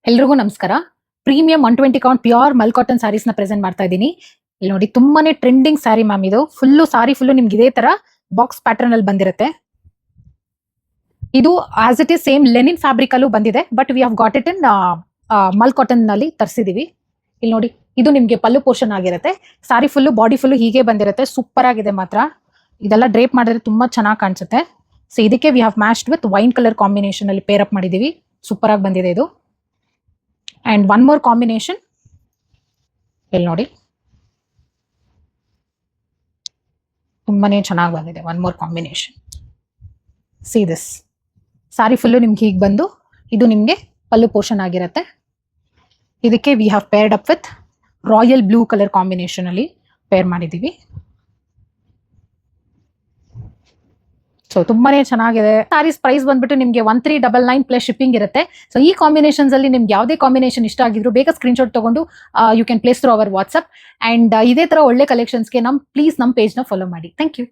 ಎಲ್ರಿಗೂ ನಮಸ್ಕಾರ. Premium 120 count pure mul cotton sarees ನ ಪ್ರೆಸೆಂಟ್ ಮಾಡ್ತಾ ಇದ್ದೀನಿ. ಇಲ್ಲಿ ನೋಡಿ ತುಂಬಾನೇ ಟ್ರೆಂಡಿಂಗ್ ಸ್ಯಾರಿ ಮ್ಯಾಮ್ ಇದು. ಸಾರಿ ಫುಲ್ಲು ನಿಮ್ಗೆ ಇದೇ ತರ ಬಾಕ್ಸ್ ಪ್ಯಾಟರ್ನ್ ಅಲ್ಲಿ ಬಂದಿರುತ್ತೆ. ಇದು as it is same linen fabric ಅಲ್ಲೂ ಬಂದಿದೆ, but we have got it in mul cotton ನಲ್ಲಿ ತರಿಸಿದೀವಿ. ಇಲ್ಲಿ ನೋಡಿ, ಇದು ನಿಮ್ಗೆ ಪಲ್ಲು ಪೋರ್ಷನ್ ಆಗಿರುತ್ತೆ. ಸಾರಿ ಫುಲ್ಲು ಬಾಡಿ ಫುಲ್ಲು ಹೀಗೆ ಬಂದಿರುತ್ತೆ. ಸೂಪರ್ ಆಗಿದೆ ಮಾತ್ರ. ಇದೆಲ್ಲ ಡ್ರೇಪ್ ಮಾಡಿದ್ರೆ ತುಂಬಾ ಚೆನ್ನಾಗಿ ಕಾಣಿಸುತ್ತೆ. ಸೊ ಇದಕ್ಕೆ we have matched with wine colour combination ಅಲ್ಲಿ ಪೇರ್ ಅಪ್ ಮಾಡಿದೀವಿ. ಸೂಪರ್ ಆಗಿ ಬಂದಿದೆ ಇದು. ಅಂಡ್ ಒನ್ ಮೋರ್ ಕಾಂಬಿನೇಷನ್ ಇಲ್ಲಿ ನೋಡಿ, ತುಂಬಾನೇ ಚೆನ್ನಾಗಿ ಬಂದಿದೆ. One more combination, see this. Sari full ನಿಮ್ಗೆ ಹೀಗೆ ಬಂದು ಇದು ನಿಮ್ಗೆ ಪಲ್ಲು ಪೋರ್ಷನ್ ಆಗಿರುತ್ತೆ. ಇದಕ್ಕೆ we have paired up with royal blue colour combination ಅಲ್ಲಿ ಪೇರ್ ಮಾಡಿದೀವಿ. ಸೊ ತುಂಬಾನೇ ಚೆನ್ನಾಗಿದೆ. ಸ್ಯಾರೀಸ್ ಪ್ರೈಸ್ ಬಂದ್ಬಿಟ್ಟು ನಿಮಗೆ 1399 ಪ್ಲಸ್ ಶಿಪ್ಪಿಂಗ್ ಇರುತ್ತೆ. ಸೊ ಈ ಕಾಂಬಿನೇಷನ್ಸ್ ಅಲ್ಲಿ ನಿಮ್ಗೆ ಯಾವುದೇ ಕಾಂಬಿನೇಷನ್ ಇಷ್ಟ ಆಗಿದ್ರು ಬೇಗ ಸ್ಕ್ರೀನ್ ಶಾಟ್ ತಗೊಂಡು you can place through our WhatsApp. And ಇದೇ ತರ ಒಳ್ಳೆ ಕಲೆಕ್ಷನ್ಸ್ಗೆ ಪ್ಲೀಸ್ ನಮ್ಮ ಪೇಜ್ ನ ಫಾಲೋ ಮಾಡಿ. Thank you.